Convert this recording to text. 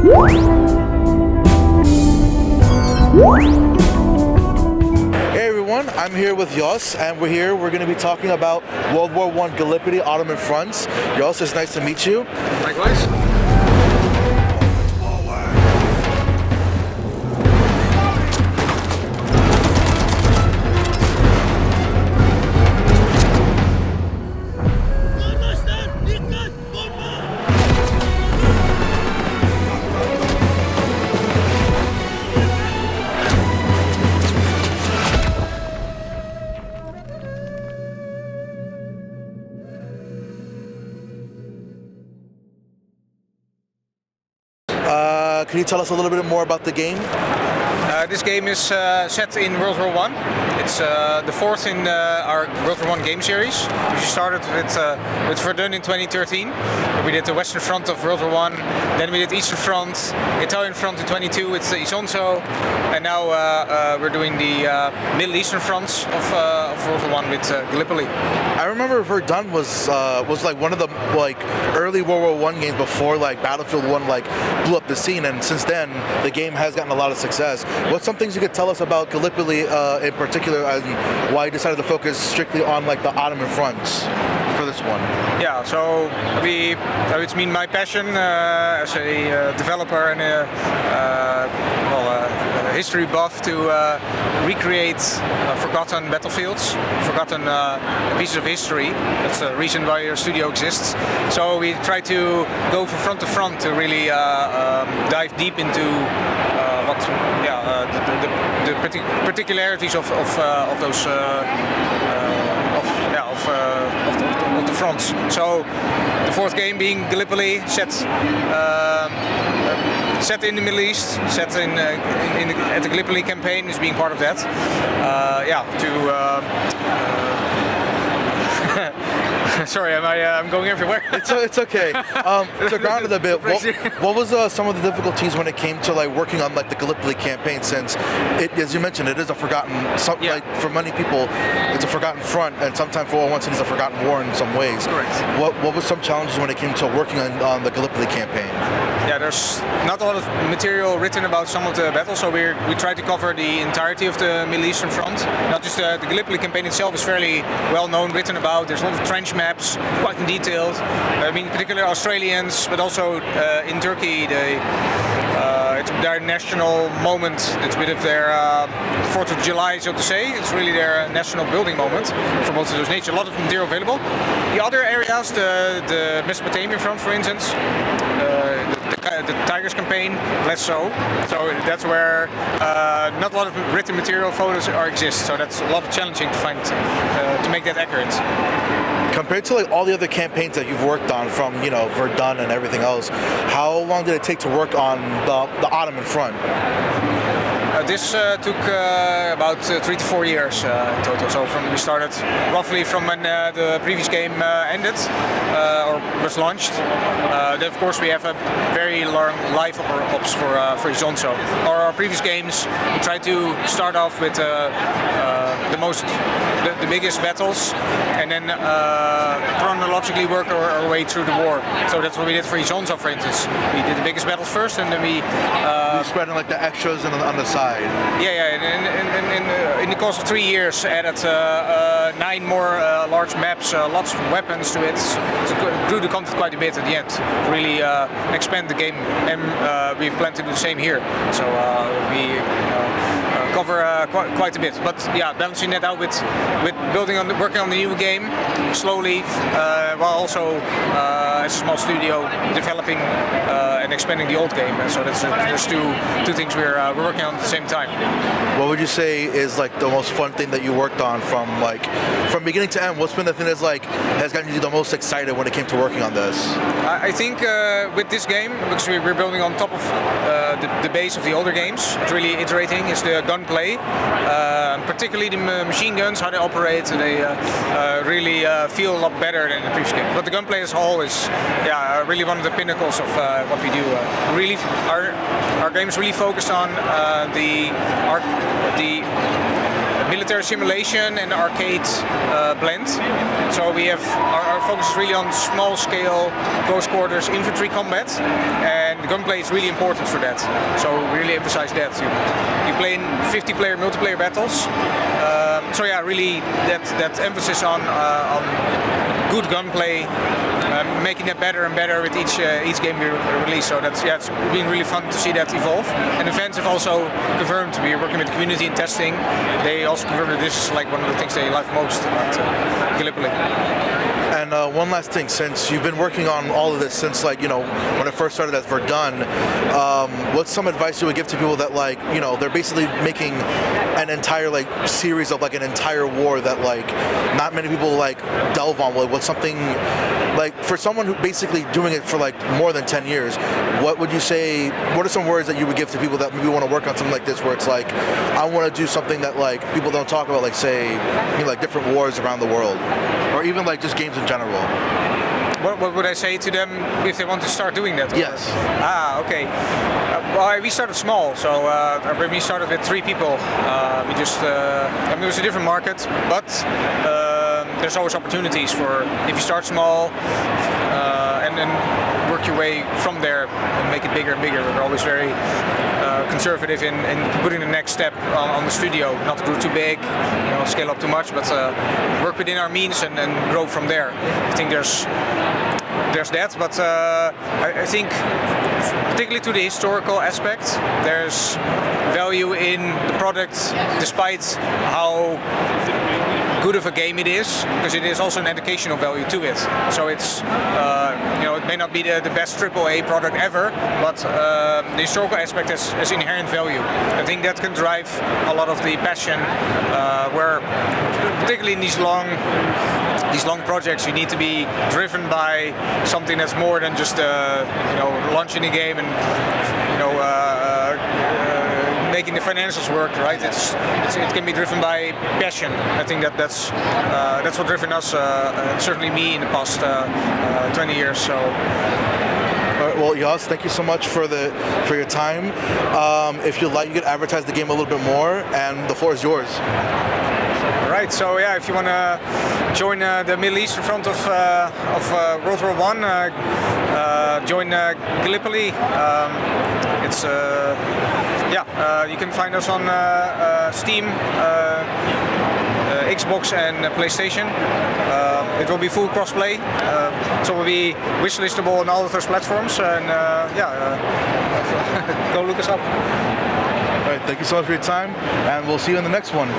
Hey everyone, I'm here with Jos, and we're going to be talking about World War I Gallipoli Ottoman fronts. Jos, it's nice to meet you. Likewise. Can you tell us a little bit more about the game? This game is set in World War I. It's the fourth in our World War I game series. We started with Verdun in 2013. We did the Western Front of World War I. Then we did Eastern Front, Italian Front in 22 with Isonzo, and now we're doing the Middle Eastern fronts of World War I with Gallipoli. I remember Verdun was like one of the early World War I games before Battlefield 1 blew up the scene, and since then the game has gotten a lot of success. What's some things you could tell us about Gallipoli in particular, and why you decided to focus strictly on the Ottoman fronts for this one? Yeah, so it's been my passion as a developer and a history buff to recreate forgotten battlefields, forgotten pieces of history. That's the reason why your studio exists. So we try to go from front to front to really dive deep into the particularities of those of the fronts. So the fourth game being Gallipoli, set in the Middle East, set at the Gallipoli campaign, is being part of that. Sorry, I'm going everywhere. It's okay. To ground it a bit, what was some of the difficulties when it came to working on the Gallipoli campaign? Since as you mentioned, it is a forgotten. For many people, it's a forgotten front, and sometimes for once it is a forgotten war in some ways. Correct. What was some challenges when it came to working on the Gallipoli campaign? Yeah, there's not a lot of material written about some of the battles, so we try to cover the entirety of the Middle Eastern front. Not just the Gallipoli campaign itself is fairly well known, written about. There's a lot of trench maps, quite in detailed. Particularly Australians, but also in Turkey, it's their national moment. It's a bit of their 4th of July, so to say. It's really their national building moment for both of those nations. A lot of material available. The other areas, the Mesopotamian front, for instance, the Tigers campaign, less so. So that's where not a lot of written material photos exist. So that's a lot of challenging to find to make that accurate. Compared to all the other campaigns that you've worked on, from Verdun and everything else, how long did it take to work on the Ottoman front? This took about 3 to 4 years in total. So we started roughly from when the previous game ended or was launched. Then of course we have a very long life ops for Isonzo. Our previous games, we tried to start off with the biggest battles, and then chronologically work our way through the war. So that's what we did for Isonzo, for instance. We did the biggest battles first, and then we spread in the extras and on the side. Yeah, and in the course of 3 years, added 9 more large maps, lots of weapons to it. So grew the content quite a bit at the end. Really expand the game, and we've planned to do the same here. So we cover quite a bit. But yeah, balancing that out with working on the new game slowly, while also as a small studio developing and expanding the old game. And so there's two things we're working on at the same time. What would you say is the most fun thing that you worked on from beginning to end? What's been the thing that's has gotten you the most excited when it came to working on this? I think with this game, because we're building on top of the base of the older games, it's really iterating, is the gunplay, particularly the machine guns, how they operate. They really feel a lot better than the previous game. But the gunplay as a whole is really one of the pinnacles of what we do. Really, our game is really focused on the military simulation and arcade blend. So we have our focus is really on small scale, close quarters infantry combat, and the gunplay is really important for that. So we really emphasize that. You play in 50-player multiplayer battles. So yeah, really that emphasis on good gunplay, making it better and better with each game we release. So that's it's been really fun to see that evolve. And the fans have also confirmed, we're working with the community in testing. They also confirmed that this is like one of the things they like most about Gallipoli. And one last thing, since you've been working on all of this since when it first started as Verdun, what's some advice you would give to people that they're basically making an entire series of an entire war that not many people delve on? What's something for someone who basically doing it for more than 10 years, what would you say, what are some words that you would give to people that maybe want to work on something like this, where it's I want to do something that people don't talk about, say different wars around the world, or even just games in general? What would I say to them if they want to start doing that? Yes. Okay. Well, we started small, so when we started with 3 people, we just, it was a different market, but there's always opportunities for, if you start small and then work your way from there and make it bigger and bigger. We're always very conservative in putting the next step on the studio, not to grow too big, scale up too much, but work within our means and grow from there. I think there's that, but I think particularly to the historical aspect, there's value in the product despite how good of a game it is, because it is also an educational value to it. So it's, it may not be the best AAA product ever, but the historical aspect has inherent value. I think that can drive a lot of the passion, where particularly in these long projects, you need to be driven by something that's more than just launching a game and making the financials work, right? It can be driven by passion. I think that's what driven us, certainly me, in the past 20 years. So. All right, well, Jos, thank you so much for your time. If you'd like, you could advertise the game a little bit more, and the floor is yours. Right, so yeah, if you want to join the Middle Eastern front of World War I, join Gallipoli. You can find us on Steam, Xbox and PlayStation. It will be full crossplay, so it will be wishlistable on all of those platforms, and go look us up. All right, thank you so much for your time, and we'll see you in the next one.